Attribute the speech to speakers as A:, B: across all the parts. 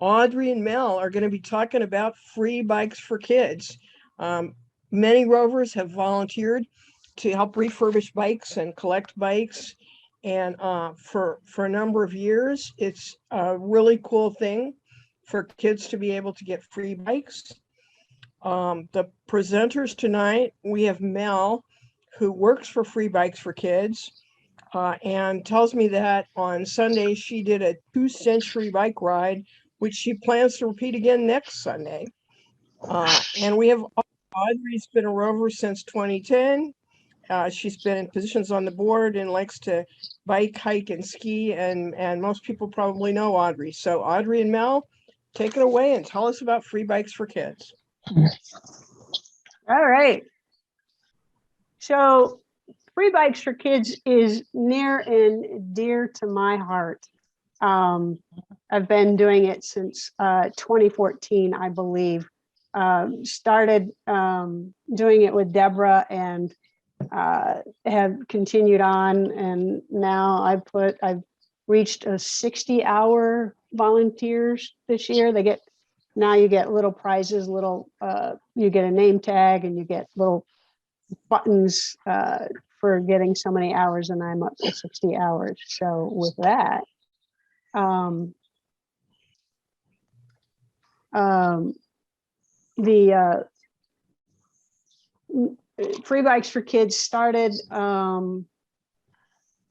A: Audrey and Mel are going to be talking about free bikes for kids. Many Rovers have volunteered to help refurbish bikes and collect bikes. And for a number of years, it's a really cool thing for kids to be able to get free bikes. The presenters tonight, we have Mel, who works for Free Bikes for Kids, and tells me that on Sunday she did a 2-century bike ride, which she plans to repeat again next Sunday. And we have Audrey's been a Rover since 2010. She's been in positions on the board and likes to bike, hike, and ski. And most people probably know Audrey. So Audrey and Mel, take it away and tell us about Free Bikes for Kids.
B: All right. So Free Bikes for Kids is near and dear to my heart. I've been doing it since 2014, I believe. Started doing it with Deborah and have continued on, and now I've reached a 60-hour volunteers this year. Now you get little prizes, you get a name tag and you get little buttons for getting so many hours, and I'm up to 60 hours. So with that, the Free Bikes for Kids started a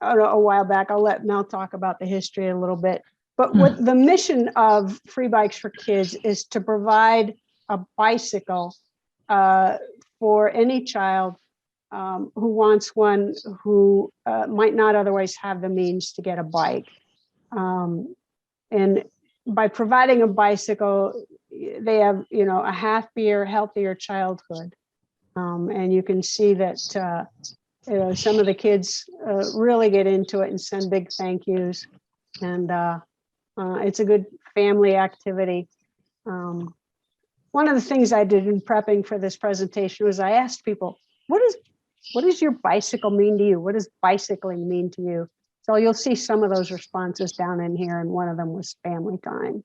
B: while back. I'll let Mel talk about the history a little bit. But what the mission of Free Bikes for Kids is to provide a bicycle for any child who wants one, who might not otherwise have the means to get a bike. And by providing a bicycle, they have, a happier, healthier childhood. And you can see that some of the kids really get into it and send big thank yous. And it's a good family activity. One of the things I did in prepping for this presentation was I asked people, what does your bicycle mean to you? What does bicycling mean to you? So you'll see some of those responses down in here, and one of them was family time.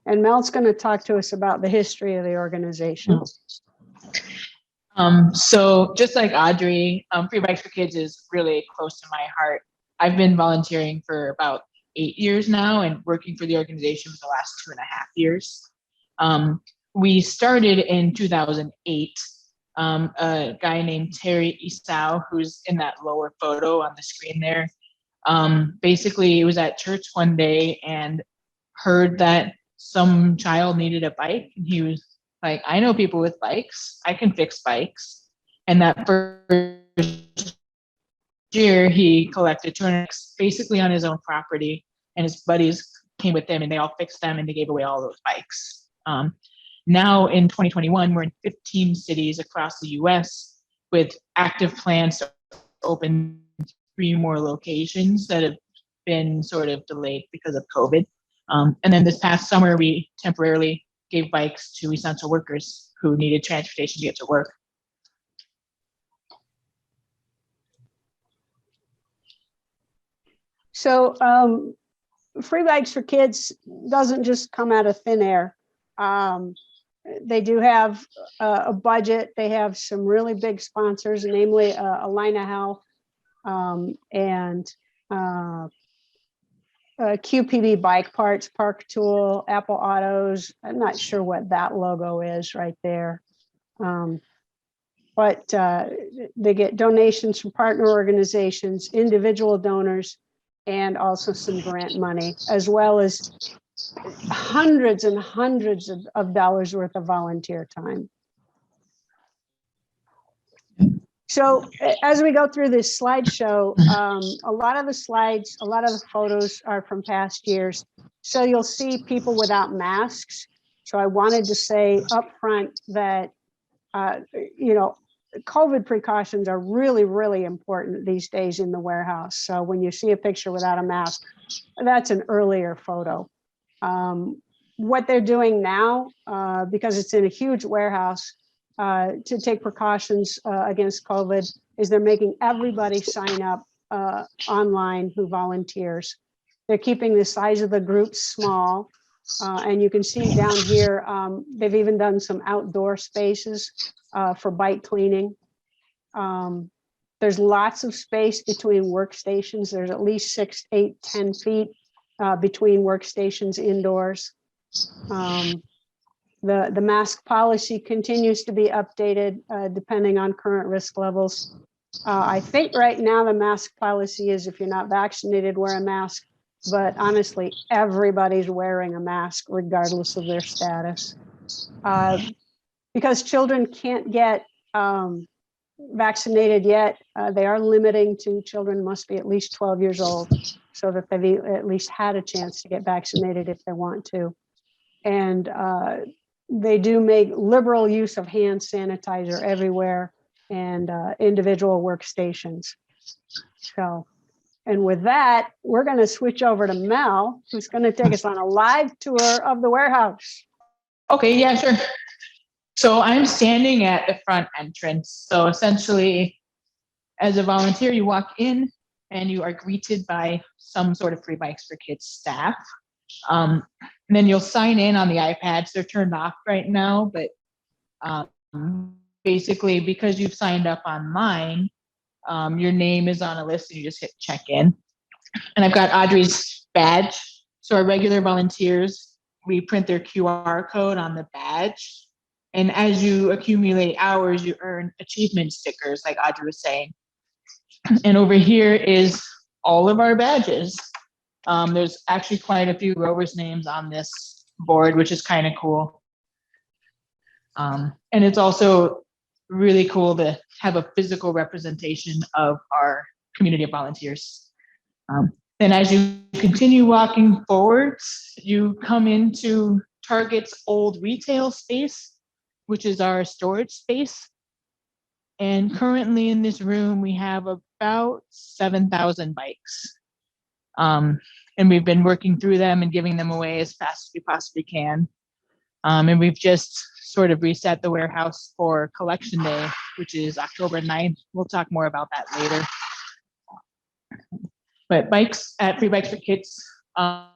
B: And Mel's going to talk to us about the history of the organization.
C: So just like Audrey, Free Bikes for Kids is really close to my heart. I've been volunteering for about 8 years now and working for the organization for the last 2.5 years. We started in 2008. A guy named Terry Esau, who's in that lower photo on the screen there, basically he was at church one day and heard that some child needed a bike, and he was like, I know people with bikes, I can fix bikes. And that first year he collected 200 bikes basically on his own property, and his buddies came with him and they all fixed them and they gave away all those bikes. Now in 2021, we're in 15 cities across the US with active plans to open 3 more locations that have been sort of delayed because of COVID. And then this past summer, we temporarily gave bikes to essential workers who needed transportation to get to work.
B: So Free Bikes for Kids doesn't just come out of thin air. They do have a budget. They have some really big sponsors, namely Alina Health and QPB Bike Parts, Park Tool, Apple Autos. I'm not sure what that logo is right there. But they get donations from partner organizations, individual donors, and also some grant money, as well as hundreds and hundreds of dollars worth of volunteer time. So as we go through this slideshow, a lot of the slides, a lot of the photos are from past years. So you'll see people without masks. So I wanted to say up front that, COVID precautions are really, really important these days in the warehouse. So when you see a picture without a mask, that's an earlier photo. What they're doing now, because it's in a huge warehouse, to take precautions against COVID, is they're making everybody sign up online who volunteers. They're keeping the size of the groups small. And you can see down here, they've even done some outdoor spaces for bike cleaning. There's lots of space between workstations. There's at least 6, 8, 10 feet between workstations indoors. The mask policy continues to be updated depending on current risk levels. I think right now the mask policy is if you're not vaccinated, wear a mask. But honestly, everybody's wearing a mask regardless of their status. Because children can't get vaccinated yet, they are limiting to children must be at least 12 years old so that they've at least had a chance to get vaccinated if they want to. And they do make liberal use of hand sanitizer everywhere and individual workstations. So, and with that, we're going to switch over to Mel, who's going to take us on a live tour of the warehouse.
C: Okay, yeah, sure. So I'm standing at the front entrance. So essentially, as a volunteer, you walk in and you are greeted by some sort of Free Bikes for Kids staff. And then you'll sign in on the iPads. They're turned off right now, but basically because you've signed up online, your name is on a list and you just hit check in. And I've got Audrey's badge. So our regular volunteers, we print their QR code on the badge. And as you accumulate hours, you earn achievement stickers, like Audrey was saying. And over here is all of our badges. There's actually quite a few Rovers names on this board, which is kind of cool. And it's also really cool to have a physical representation of our community of volunteers. Then as you continue walking forwards, you come into Target's old retail space, which is our storage space. And currently in this room, we have about 7,000 bikes. And we've been working through them and giving them away as fast as we possibly can. And we've just sort of reset the warehouse for collection day, which is October 9th. We'll talk more about that later. But bikes at Free Bikes for Kids go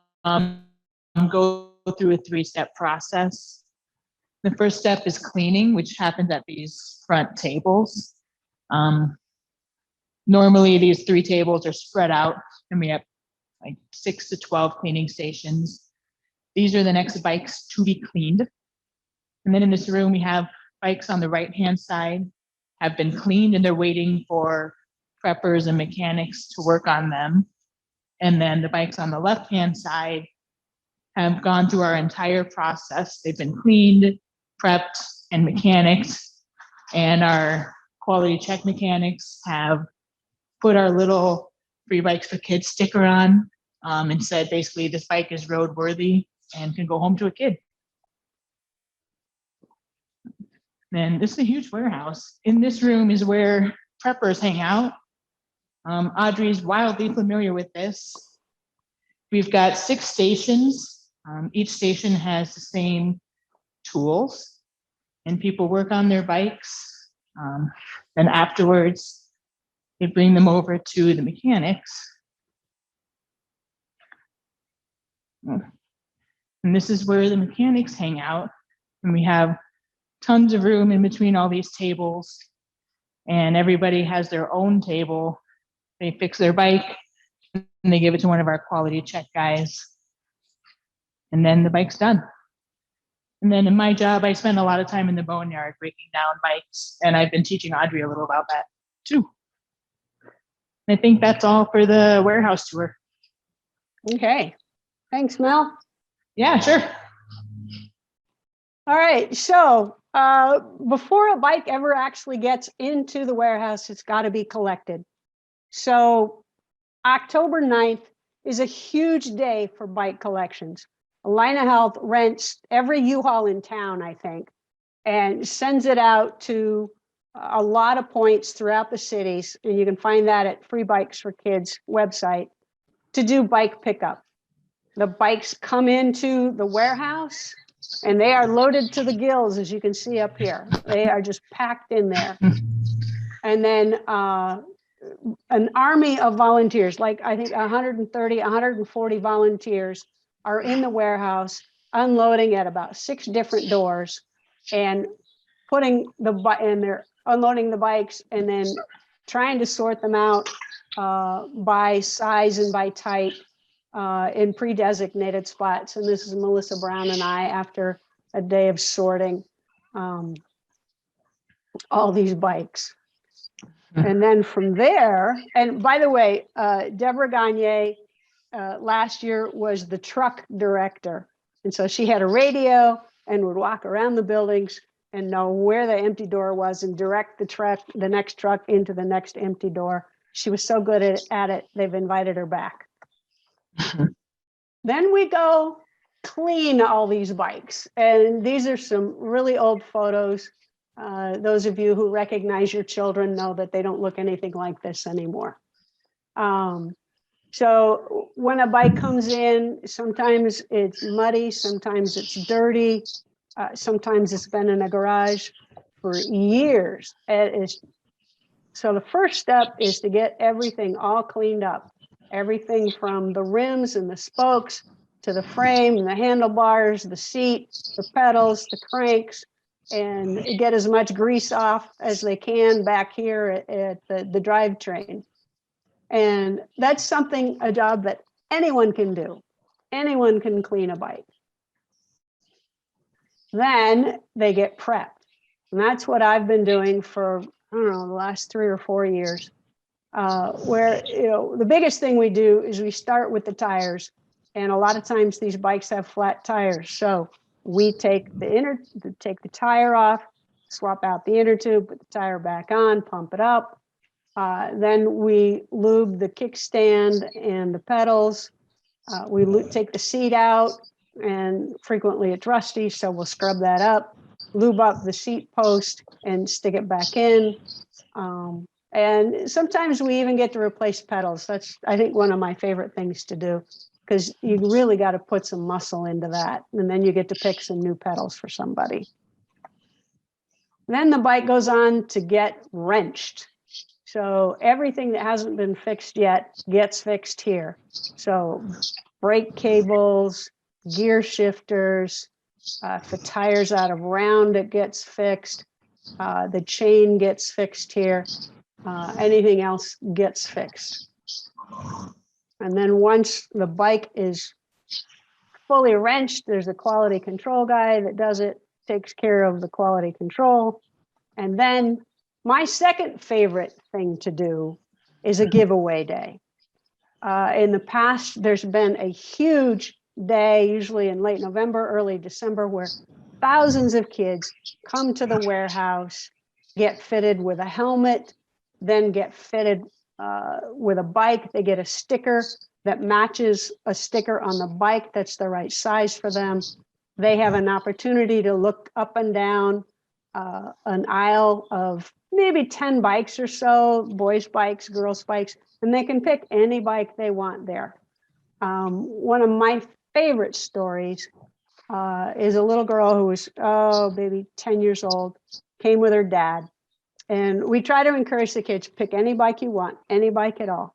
C: through a 3-step process. The first step is cleaning, which happens at these front tables. Normally, these 3 tables are spread out, and we have like 6 to 12 cleaning stations. These are the next bikes to be cleaned. And then in this room, we have bikes on the right-hand side have been cleaned, and they're waiting for preppers and mechanics to work on them. And then the bikes on the left-hand side have gone through our entire process. They've been cleaned, prepped, and mechanicked. And our quality check mechanics have put our little Free Bikes for Kids sticker on and said basically this bike is roadworthy and can go home to a kid. And this is a huge warehouse. In this room is where preppers hang out. Audrey's wildly familiar with this. We've got 6 stations. Each station has the same tools, and people work on their bikes. And afterwards, they bring them over to the mechanics. And this is where the mechanics hang out. And we have tons of room in between all these tables, and everybody has their own table. They fix their bike and they give it to one of our quality check guys. And then the bike's done. And then in my job, I spend a lot of time in the boneyard breaking down bikes, and I've been teaching Audrey a little about that too. And I think that's all for the warehouse tour.
B: Okay, thanks, Mel.
C: Yeah, sure.
B: All right, so before a bike ever actually gets into the warehouse, it's got to be collected. So October 9th is a huge day for bike collections. Alina Health rents every U-Haul in town, I think, and sends it out to a lot of points throughout the cities. And you can find that at Free Bikes for Kids website to do bike pickup. The bikes come into the warehouse and they are loaded to the gills, as you can see up here. They are just packed in there. And then an army of volunteers, like I think 130, 140 volunteers are in the warehouse unloading at about 6 different doors and putting and they're unloading the bikes and then trying to sort them out by size and by type in pre-designated spots. And this is Melissa Brown and I after a day of sorting all these bikes. And then from there, and by the way, Deborah Gagne last year was the truck director. And so she had a radio and would walk around the buildings and know where the empty door was and direct the next truck into the next empty door. She was so good at it, they've invited her back. Then we go clean all these bikes. And these are some really old photos. Those of you who recognize your children know that they don't look anything like this anymore. So when a bike comes in, sometimes it's muddy, sometimes it's dirty, sometimes it's been in a garage for years. So the first step is to get everything all cleaned up. Everything from the rims and the spokes to the frame and the handlebars, the seat, the pedals, the cranks, and get as much grease off as they can back here at the drivetrain. And that's a job that anyone can do. Anyone can clean a bike. Then they get prepped. And that's what I've been doing for, I don't know, the last 3 or 4 years. Where, the biggest thing we do is we start with the tires. And a lot of times these bikes have flat tires. So we take the tire off, swap out the inner tube, put the tire back on, pump it up. Then we lube the kickstand and the pedals. We take the seat out, and frequently it's rusty, so we'll scrub that up, lube up the seat post and stick it back in. And sometimes we even get to replace pedals. That's, I think, one of my favorite things to do, because you really got to put some muscle into that. And then you get to pick some new pedals for somebody. Then the bike goes on to get wrenched. So everything that hasn't been fixed yet gets fixed here. So brake cables, gear shifters, if the tire's out of round, it gets fixed. The chain gets fixed here. Anything else gets fixed. And then once the bike is fully wrenched, there's a quality control guy that does it, takes care of the quality control. And then my second favorite thing to do is a giveaway day. In the past, there's been a huge day, usually in late November, early December, where thousands of kids come to the warehouse, get fitted with a helmet, then get fitted with a bike. They get a sticker that matches a sticker on the bike that's the right size for them. They have an opportunity to look up and down an aisle of maybe 10 bikes or so, boys' bikes, girls' bikes, and they can pick any bike they want there. One of my favorite stories is a little girl who was, maybe 10 years old, came with her dad. And we try to encourage the kids, pick any bike you want, any bike at all.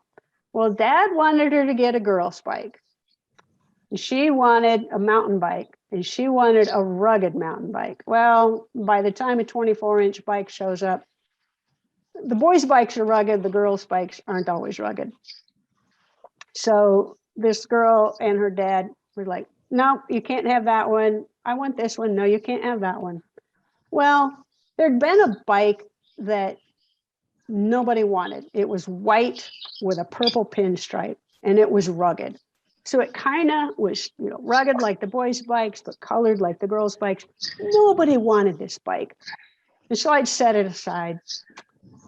B: Well, Dad wanted her to get a girl's bike. And she wanted a mountain bike, and she wanted a rugged mountain bike. Well, by the time a 24-inch bike shows up, the boys' bikes are rugged, the girls' bikes aren't always rugged. So this girl and her dad were like, no, you can't have that one. I want this one. No, you can't have that one. Well, there'd been a bike that nobody wanted. It was white with a purple pinstripe, and it was rugged. So it kind of was, rugged like the boys' bikes, but colored like the girls' bikes. Nobody wanted this bike. And so I'd set it aside.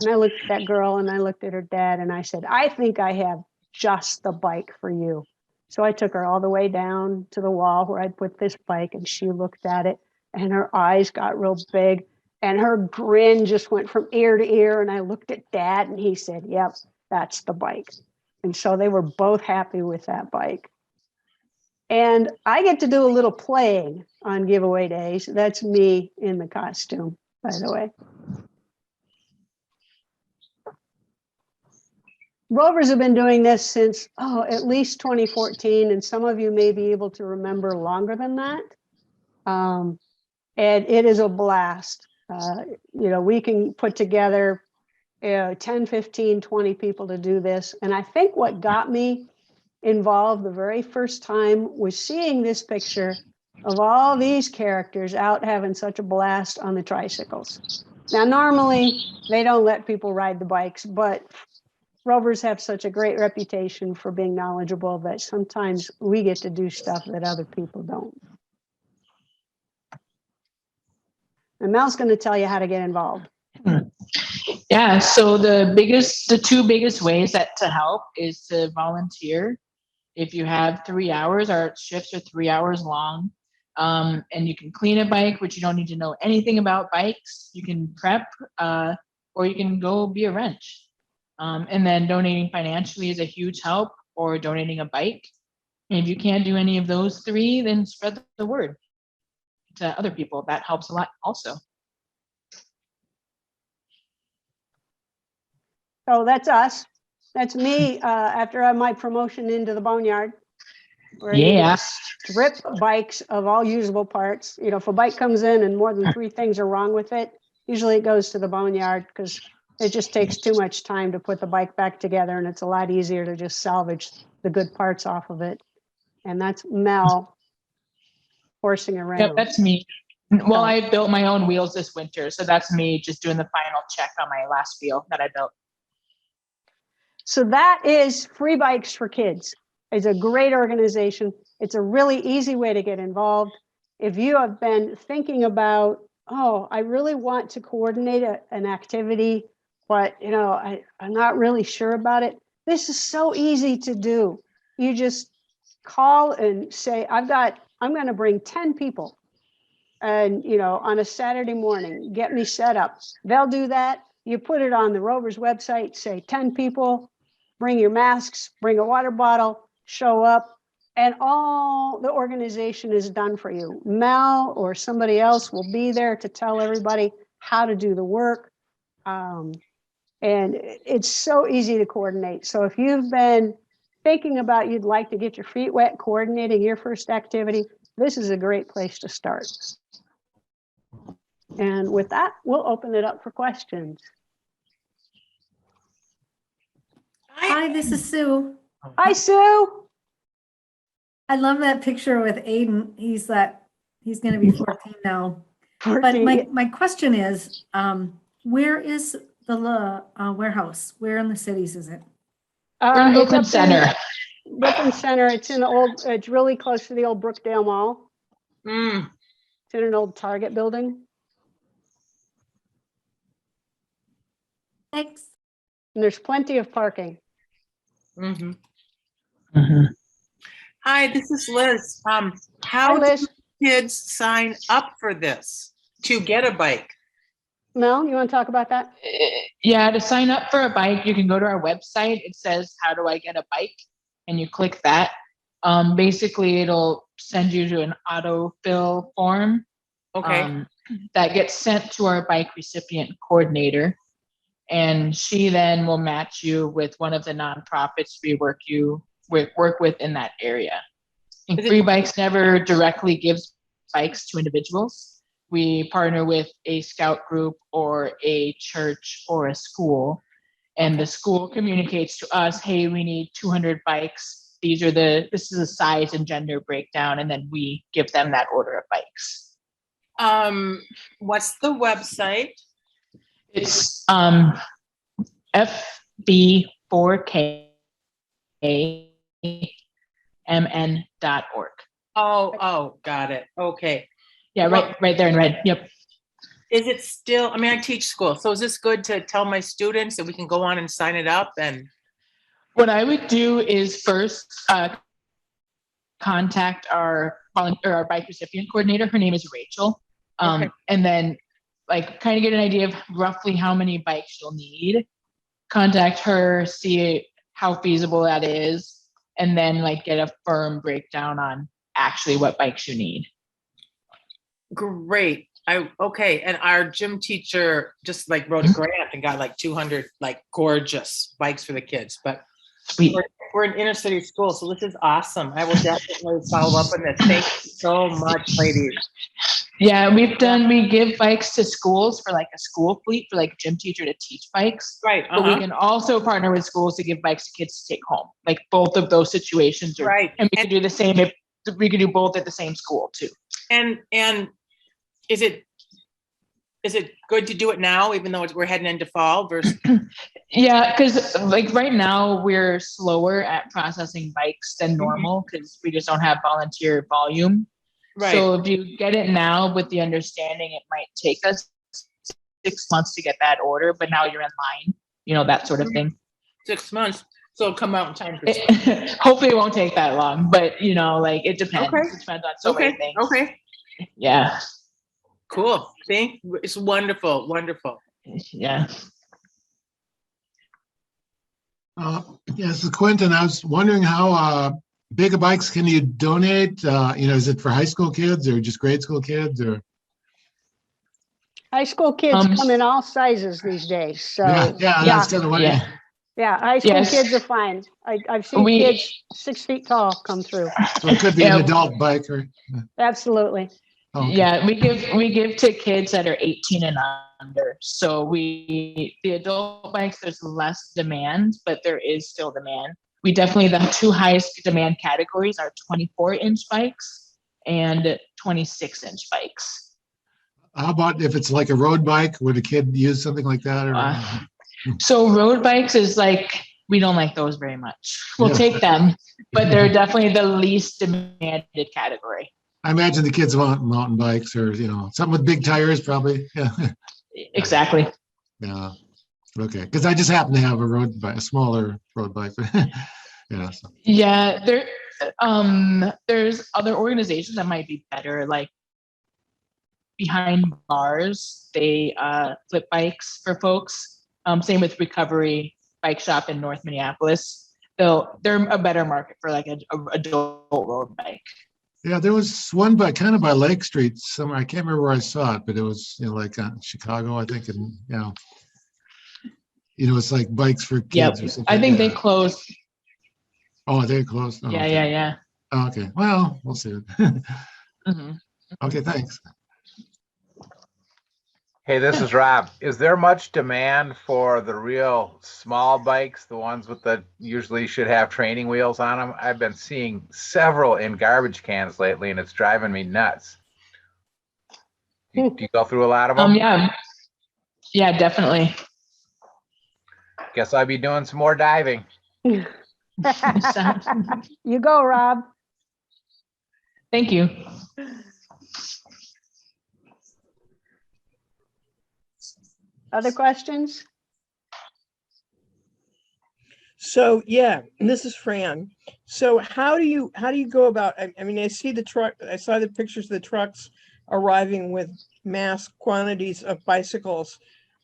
B: And I looked at that girl and I looked at her dad and I said, I think I have just the bike for you. So I took her all the way down to the wall where I'd put this bike, and she looked at it and her eyes got real big and her grin just went from ear to ear. And I looked at Dad and he said, yep, that's the bike. And so they were both happy with that bike. And I get to do a little playing on giveaway days. That's me in the costume, by the way. Rovers have been doing this since, at least 2014, and some of you may be able to remember longer than that. And it is a blast. We can put together 10, 15, 20 people to do this. And I think what got me involved the very first time was seeing this picture of all these characters out having such a blast on the tricycles. Now, normally they don't let people ride the bikes, but Rovers have such a great reputation for being knowledgeable that sometimes we get to do stuff that other people don't. And Mel's going to tell you how to get involved.
C: Yeah, so the two biggest ways to help is to volunteer. If you have 3 hours, our shifts are 3 hours long, and you can clean a bike, which you don't need to know anything about bikes. You can prep, or you can go be a wrench. And then donating financially is a huge help, or donating a bike. And if you can't do any of those three, then spread the word to other people. That helps a lot also.
B: So that's us. That's me after my promotion into the boneyard. Where you
C: Yeah.
B: strip bikes of all usable parts. If a bike comes in and more than 3 things are wrong with it, usually it goes to the boneyard because it just takes too much time to put the bike back together, and it's a lot easier to just salvage the good parts off of it. And that's Mel horsing around.
C: Yep, that's me. Well, I built my own wheels this winter, so that's me just doing the final check on my last wheel that I built.
B: So that is Free Bikes for Kids. It's a great organization. It's a really easy way to get involved. If you have been thinking about, I really want to coordinate an activity, but I'm not really sure about it. This is so easy to do. You just call and say, I'm going to bring 10 people, and on a Saturday morning, get me set up. They'll do that. You put it on the Rovers website, say 10 people, bring your masks, bring a water bottle, show up, and all the organization is done for you. Mel or somebody else will be there to tell everybody how to do the work. And it's so easy to coordinate. So if you've been thinking about you'd like to get your feet wet coordinating your first activity, this is a great place to start. And with that, we'll open it up for questions.
D: Hi, this is Sue.
B: Hi, Sue.
D: I love that picture with Aiden. He's going to be 14 now.
B: 14.
D: But my question is, where is the warehouse? Where in the cities is it?
C: We're in Brooklyn Center.
B: Brooklyn Center. It's really close to the old Brookdale Mall. It's in an old Target building.
D: Thanks.
B: And there's plenty of parking.
E: Mm-hmm.
C: Mm-hmm.
E: Hi, this is Liz. How do kids sign up for this to get a bike?
B: Mel, you want to talk about that?
C: Yeah, to sign up for a bike, you can go to our website. It says, how do I get a bike? And you click that. Basically, it'll send you to an autofill form.
E: Okay.
C: That gets sent to our bike recipient coordinator. And she then will match you with one of the nonprofits we work with in that area. And Free Bikes never directly gives bikes to individuals. We partner with a scout group or a church or a school, and the school communicates to us, hey, we need 200 bikes. This is a size and gender breakdown, and then we give them that order of bikes.
E: What's the website?
C: It's fb4kmn.org.
E: Oh, got it. Okay.
C: Yeah, right there in red. Yep.
E: Is it still, I teach school, so is this good to tell my students that we can go on and sign it up? And
C: what I would do is first contact our bike recipient coordinator. Her name is Rachel.
E: Okay.
C: And then kind of get an idea of roughly how many bikes you'll need. Contact her, see how feasible that is, and then get a firm breakdown on actually what bikes you need.
E: Great. Okay, and our gym teacher just like wrote a grant and got like 200 like gorgeous bikes for the kids. But
C: Sweet.
E: we're an inner city school, so this is awesome. I will definitely follow up on this. Thank you so much, ladies.
C: Yeah, we give bikes to schools for like a school fleet for like a gym teacher to teach bikes.
E: Right.
C: But we can also partner with schools to give bikes to kids to take home. Like both of those situations are
E: Right.
C: And we could do the same if we could do both at the same school too.
E: And is it good to do it now, even though we're heading into fall versus?
C: Yeah, because like right now we're slower at processing bikes than normal because we just don't have volunteer volume.
E: Right.
C: So if you get it now with the understanding it might take us 6 months to get that order, but now you're in line, you know, that sort of thing.
E: 6 months. So it'll come out in time.
C: Hopefully it won't take that long, but you know, like it depends.
E: Okay.
C: It depends on so many things.
E: Okay.
C: Yeah.
E: Cool. It's wonderful. Wonderful.
C: Yeah.
F: Yes, Quentin, I was wondering how big of bikes can you donate? Is it for high school kids or just grade school kids or?
B: High school kids come in all sizes these days, so.
F: Yeah, that's kind of what.
B: Yeah, high school
C: Yes.
B: kids are fine. I've seen kids 6 feet tall come through.
F: So it could be an adult bike or.
B: Absolutely.
F: Oh, okay.
C: Yeah, we give to kids that are 18 and under. So the adult bikes, there's less demand, but there is still demand. We definitely, the two highest demand categories are 24-inch bikes and 26-inch bikes.
F: How about if it's like a road bike? Would a kid use something like that? Or?
C: So road bikes is like, we don't like those very much. We'll take them, but they're definitely the least demanded category.
F: I imagine the kids want mountain bikes or, something with big tires probably. Yeah.
C: Exactly.
F: Yeah. Okay. Because I just happen to have a smaller road bike. Yeah. So.
C: Yeah. There's other organizations that might be better, like Behind Bars. They flip bikes for folks. Same with Recovery Bike Shop in North Minneapolis. They're a better market for like an adult road bike. Yeah,
F: there was one kind of by Lake Street somewhere. I can't remember where I saw it, but it was like Chicago, I think, and it's like bikes for kids or something.
C: I think they closed.
F: Oh, they closed. Oh,
C: yeah,
F: okay.
C: Yeah.
F: Oh, okay. Well, we'll see. Okay, thanks.
G: Hey, this is Rob. Is there much demand for the real small bikes, the ones with the usually should have training wheels on them? I've been seeing several in garbage cans lately, and it's driving me nuts. Do you go through a lot of them?
C: Yeah, definitely.
G: Guess I'll be doing some more diving.
B: You go, Rob.
C: Thank you.
B: Other questions?
A: So this is Fran. So how do you go about? I mean, I see the truck. I saw the pictures of the trucks arriving with mass quantities of bicycles.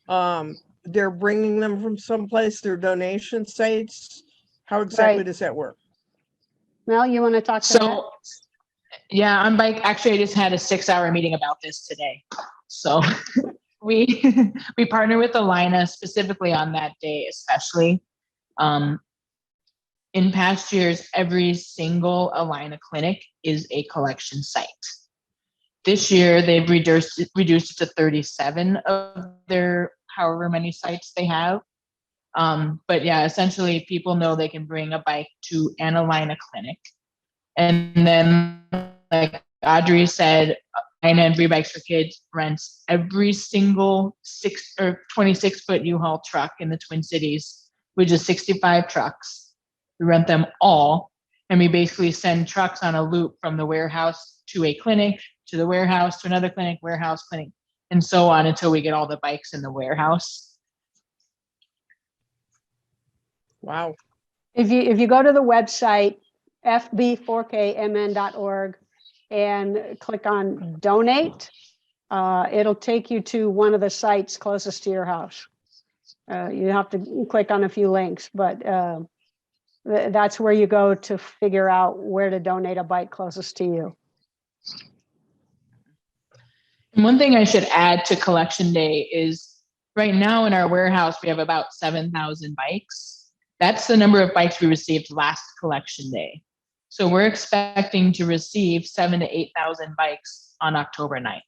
A: They're bringing them from someplace. They're donation sites. How exactly does that work?
B: Mel, you want to talk to that?
C: Yeah, on bike. Actually, I just had a 6-hour meeting about this today. So. We partner with Alina specifically on that day, especially. In past years, every single Alina clinic is a collection site. This year, they've reduced it to 37 of their however many sites they have. But yeah, essentially, people know they can bring a bike to an Alina clinic, and then, like Audrey said, and Free Bikes for Kids rents every single 6 or 26-foot U-Haul truck in the Twin Cities, which is 65 trucks. We rent them all, and we basically send trucks on a loop from the warehouse to a clinic, to the warehouse, to another clinic, warehouse, clinic, and so on until we get all the bikes in the warehouse.
A: Wow.
B: If you go to the website, fb4kmn.org, and click on donate, it'll take you to one of the sites closest to your house. You have to click on a few links, but that's where you go to figure out where to donate a bike closest to you.
C: One thing I should add to collection day is right now in our warehouse, we have about 7,000 bikes. That's the number of bikes we received last collection day. So we're expecting to receive 7,000 to 8,000 bikes on October 9th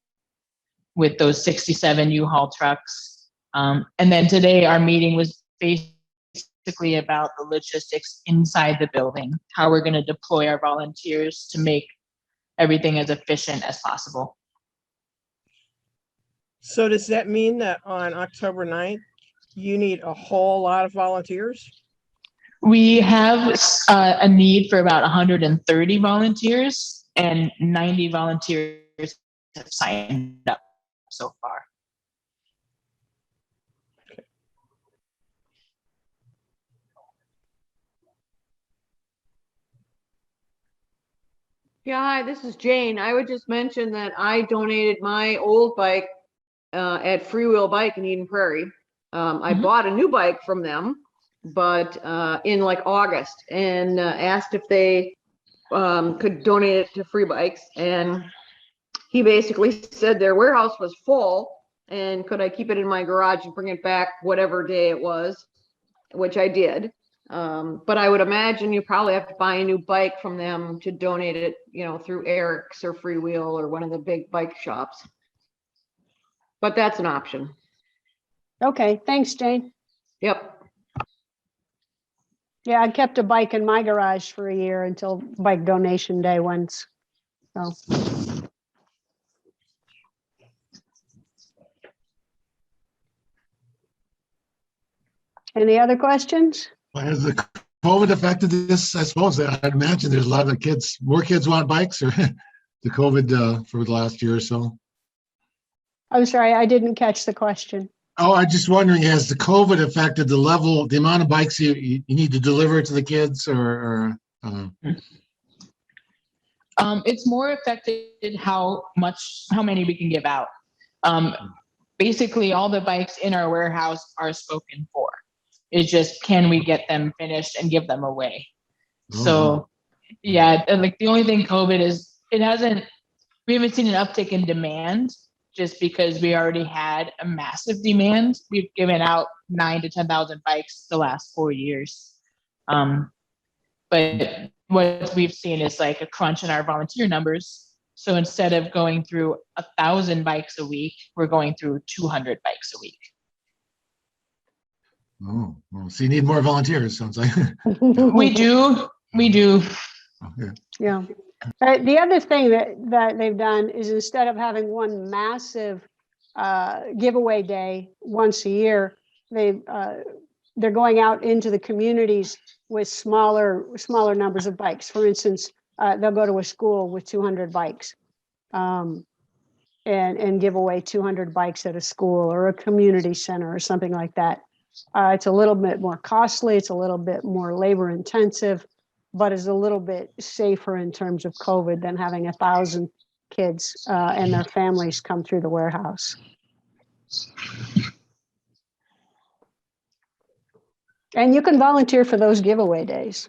C: with those 67 U-Haul trucks. And then today our meeting was basically about the logistics inside the building, how we're going to deploy our volunteers to make everything as efficient as possible.
A: So does that mean that on October 9th, you need a whole lot of volunteers?
C: We have a need for about 130 volunteers, and 90 volunteers have signed up so far.
H: Yeah, hi, this is Jane. I would just mention that I donated my old bike at Freewheel Bike in Eden Prairie. I bought a new bike from them, but in like August, and asked if they could donate it to Free Bikes. And he basically said their warehouse was full, and could I keep it in my garage and bring it back whatever day it was, which I did. But I would imagine you probably have to buy a new bike from them to donate it, you know, through Eric's or Freewheel or one of the big bike shops. But that's an option.
B: Okay, thanks, Jane.
H: Yep.
B: Yeah, I kept a bike in my garage for a year until bike donation day once. So. Any other questions?
F: Has the COVID affected this? I suppose I'd imagine there's a lot of kids, more kids want bikes, or the COVID for the last year or so.
B: I'm sorry, I didn't catch the question.
F: Oh, I'm just wondering, has the COVID affected the level, the amount of bikes you need to deliver to the kids, or
C: It's more affected how many we can give out. Basically, all the bikes in our warehouse are spoken for. It's just, can we get them finished and give them away? So, yeah, and like the only thing COVID is, we haven't seen an uptick in demand just because we already had a massive demand. We've given out 9,000 to 10,000 bikes the last 4 years. But what we've seen is like a crunch in our volunteer numbers. So instead of going through 1,000 bikes a week, we're going through 200 bikes a week.
F: Oh, well, so you need more volunteers, sounds like.
C: We do.
F: Okay.
B: Yeah. The other thing that they've done is, instead of having one massive giveaway day once a year, they're going out into the communities with smaller numbers of bikes. For instance, they'll go to a school with 200 bikes and give away 200 bikes at a school or a community center or something like that. It's a little bit more costly. It's a little bit more labor intensive, but is a little bit safer in terms of COVID than having 1,000 kids and their families come through the warehouse. And you can volunteer for those giveaway days.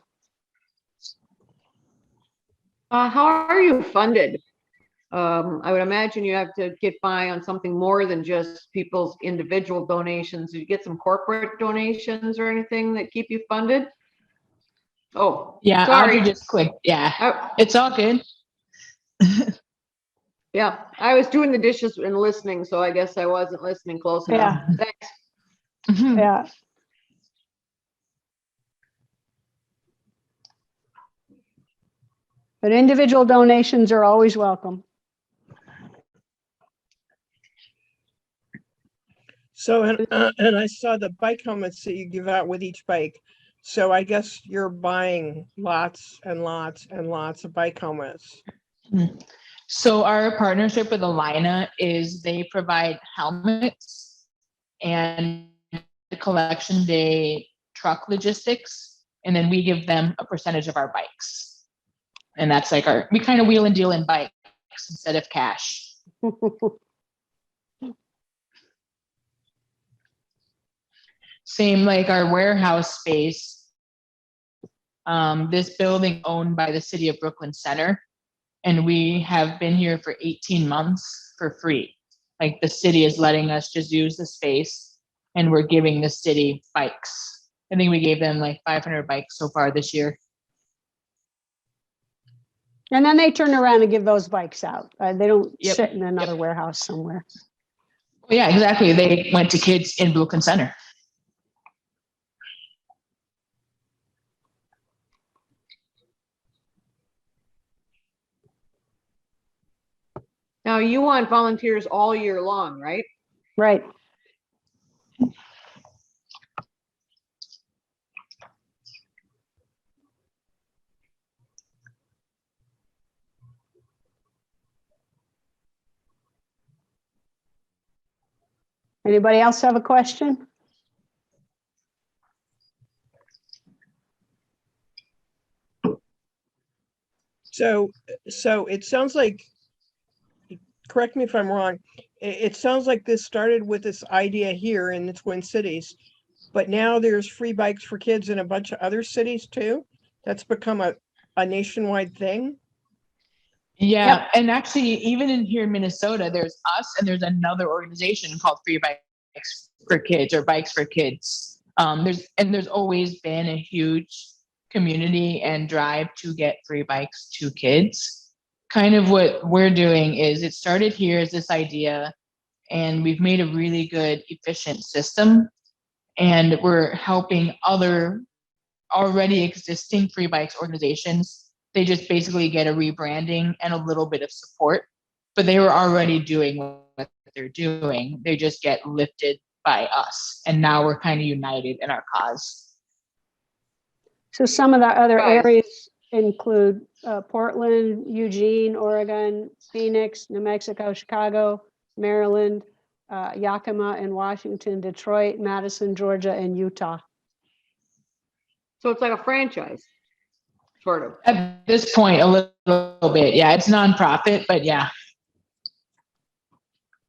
H: How are you funded? I would imagine you have to get by on something more than just people's individual donations. Do you get some corporate donations or anything that keep you funded? Oh,
C: yeah.
H: Sorry.
C: Audrey just clicked. Yeah, it's all good.
H: Yeah, I was doing the dishes and listening, so I guess I wasn't listening close enough.
B: Yeah.
H: Thanks.
B: Yeah. But individual donations are always welcome.
A: So, and I saw the bike helmets that you give out with each bike. So I guess you're buying lots and lots and lots of bike helmets.
C: So our partnership with Alina is they provide helmets and the collection day truck logistics, and then we give them a percentage of our bikes. And that's like we kind of wheel and deal in bikes instead of cash. Same like our warehouse space. This building owned by the city of Brooklyn Center, and we have been here for 18 months for free. Like the city is letting us just use the space, and we're giving the city bikes. I think we gave them like 500 bikes so far this year.
B: And then they turn around and give those bikes out. They don't
C: Yep,
B: sit in another
C: yep.
B: warehouse somewhere.
C: Well, yeah, exactly. They went to Kidz in Brooklyn Center.
H: Now you want volunteers all year long, right?
B: Right. Anybody else have a question?
A: So it sounds like, correct me if I'm wrong, it sounds like this started with this idea here in the Twin Cities, but now there's free bikes for kids in a bunch of other cities too. That's become a nationwide thing.
C: Yeah, and actually, even in here in Minnesota, there's us and there's another organization called Free Bikes for Kids or Bikes for Kids. There's always been a huge community and drive to get free bikes to kids. Kind of what we're doing is it started here as this idea, and we've made a really good, efficient system, and we're helping other already existing free bikes organizations. They just basically get a rebranding and a little bit of support, but they were already doing what they're doing. They just get lifted by us. And now we're kind of united in our cause.
B: So some of the other
H: Right.
B: areas include Portland, Eugene, Oregon, Phoenix, New Mexico, Chicago, Maryland, Yakima and Washington, Detroit, Madison, Georgia, and Utah.
H: So it's like a franchise, sort of.
C: At this point, a little bit. Yeah, it's nonprofit, but yeah.